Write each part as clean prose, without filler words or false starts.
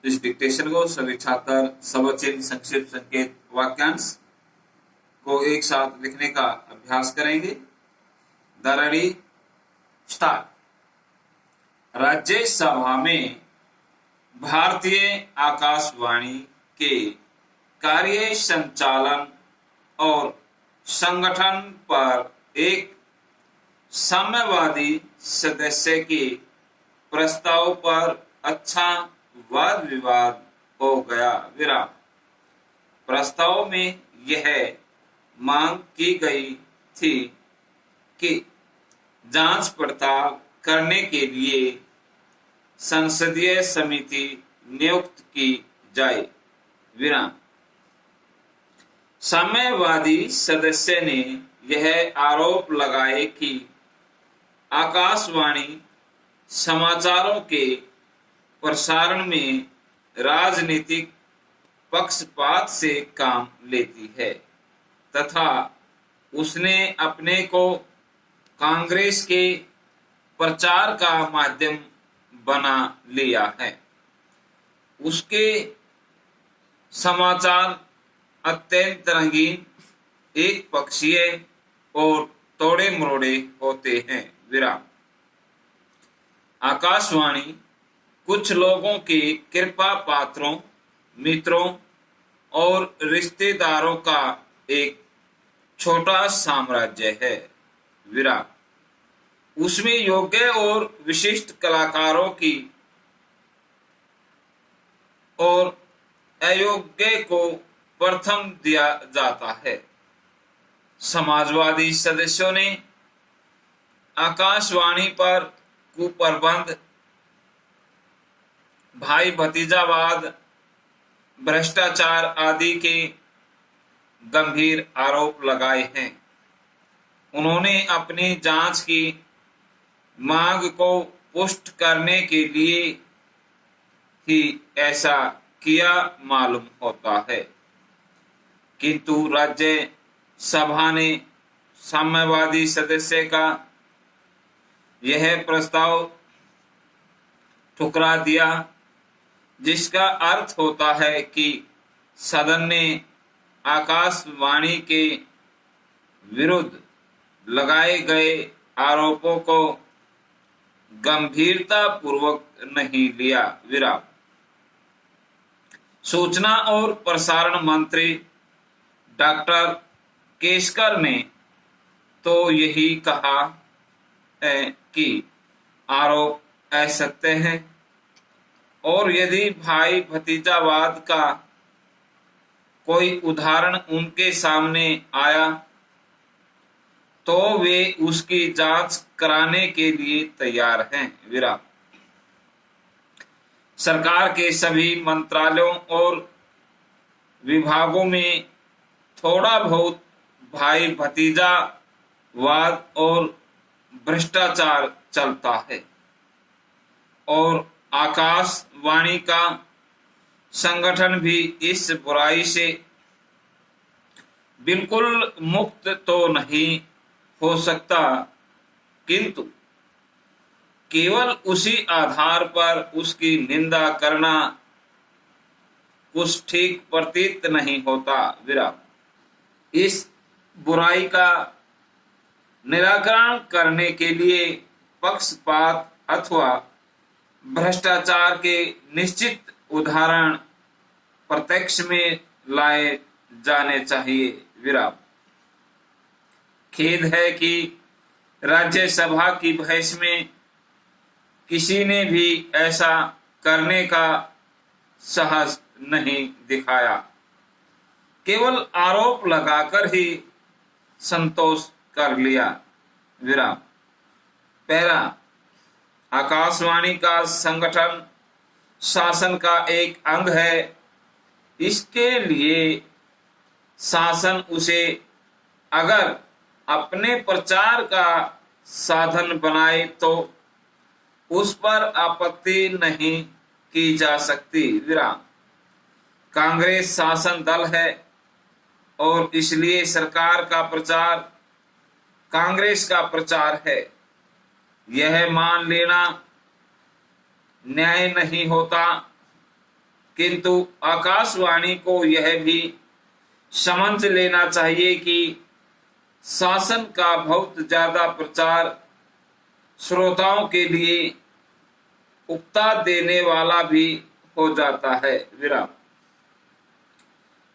इस डिक्टेशन को सभी छात्र सर्वचिन्ह संक्षिप्त संकेत वाक्यांश को एक साथ लिखने का अभ्यास करेंगे। The ready start. राज्यसभा में भारतीय आकाशवाणी के कार्य संचालन और संगठन पर एक साम्यवादी सदस्य के प्रस्ताव पर अच्छा वाद विवाद हो गया। विराम। प्रस्ताव में यह मांग की गई थी कि जांच पड़ताल करने के लिए संसदीय समिति नियुक्त की जाए। विराम। साम्यवादी सदस्य ने यह आरोप लगाए कि आकाशवाणी समाचारों के प्रसारण में राजनीतिक पक्षपात से काम लेती है तथा उसने अपने को कांग्रेस के प्रचार का माध्यम बना लिया है। उसके समाचार अत्यंत रंगीन, एक पक्षीय और तोड़े मरोड़े होते हैं। विराम। आकाशवाणी कुछ लोगों के कृपा पात्रों, मित्रों और रिश्तेदारों का एक छोटा साम्राज्य है। विराम। उसमें योग्य और विशिष्ट कलाकारों की और अयोग्य को प्रथम दिया जाता है। समाजवादी सदस्यों ने आकाशवाणी पर कुप्रबंध, भाई भतीजावाद, भ्रष्टाचार आदि के गंभीर आरोप लगाए हैं। उन्होंने अपनी जांच की मांग को पुष्ट करने के लिए ही ऐसा किया मालूम होता है, किंतु राज्य सभा ने साम्यवादी सदस्य का यह प्रस्ताव ठुकरा दिया, जिसका अर्थ होता है कि सदन ने आकाशवाणी के विरुद्ध लगाए गए आरोपों को गंभीरता पूर्वक नहीं लिया। विराम। सूचना और प्रसारण मंत्री डॉक्टर केसकर ने तो यही कहा है कि आरोप असत्य हैं और यदि भाई भतीजावाद का कोई उदाहरण उनके सामने आया तो वे उसकी जांच कराने के लिए तैयार हैं। विराम। सरकार के सभी मंत्रालयों और विभागों में थोड़ा बहुत भाई भतीजावाद और भ्रष्टाचार चलता है और आकाशवाणी का संगठन भी इस बुराई से बिल्कुल मुक्त तो नहीं हो सकता, किंतु केवल उसी आधार पर उसकी निंदा करना कुछ ठीक प्रतीत नहीं होता। विराम। इस बुराई का निराकरण करने के लिए पक्षपात अथवा भ्रष्टाचार के निश्चित उदाहरण प्रत्यक्ष में लाए जाने चाहिए। विराम। खेद है कि राज्यसभा की बहस में किसी ने भी ऐसा करने का साहस नहीं दिखाया, केवल आरोप लगाकर ही संतोष कर लिया। विराम। पहला, आकाशवाणी का संगठन शासन का एक अंग है। इसके लिए शासन उसे अगर अपने प्रचार का साधन बनाए तो उस पर आपत्ति नहीं की जा सकती। विराम। कांग्रेस शासन दल है और इसलिए सरकार का प्रचार कांग्रेस का प्रचार है, यह मान लेना न्याय नहीं होता, किंतु आकाशवाणी को यह भी समझ लेना चाहिए कि शासन का बहुत ज्यादा प्रचार श्रोताओं के लिए उकता देने वाला भी हो जाता है। विराम।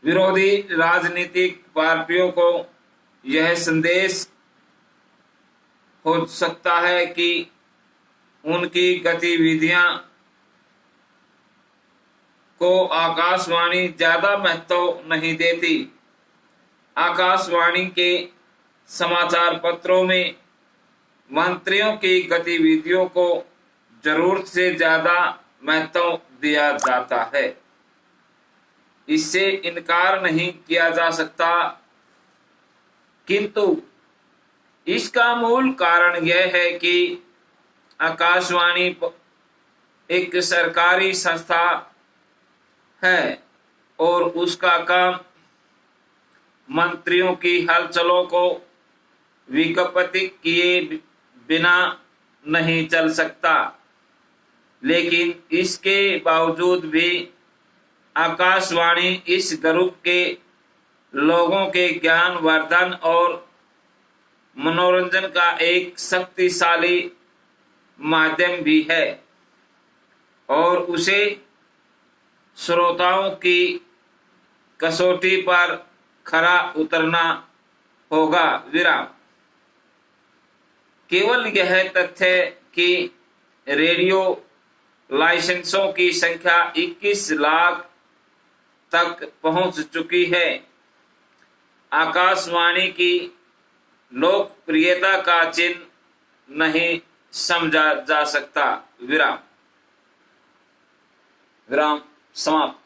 विरोधी राजनीतिक पार्टियों को यह संदेश हो सकता है कि उनकी गतिविधियां को आकाशवाणी ज्यादा महत्व नहीं देती। आकाशवाणी के समाचार पत्रों में मंत्रियों की गतिविधियों को जरूरत से ज्यादा महत्व दिया जाता है। इससे इनकार नहीं किया जा सकता, किंतु इसका मूल कारण यह है कि आकाशवाणी एक सरकारी संस्था है और उसका काम मंत्रियों की हलचलों को विज्ञापित किए बिना नहीं चल सकता। लेकिन इसके बावजूद भी आकाशवाणी इस ग्रुप के लोगों के ज्ञान वर्धन और मनोरंजन का एक शक्तिशाली माध्यम भी है और उसे श्रोताओं की कसौटी पर खरा उतरना होगा। विराम। केवल यह तथ्य कि रेडियो लाइसेंसों की संख्या 21 लाख तक पहुंच चुकी है, आकाशवाणी की लोकप्रियता का चिन्ह नहीं समझा जा सकता। विराम। विराम समाप्त।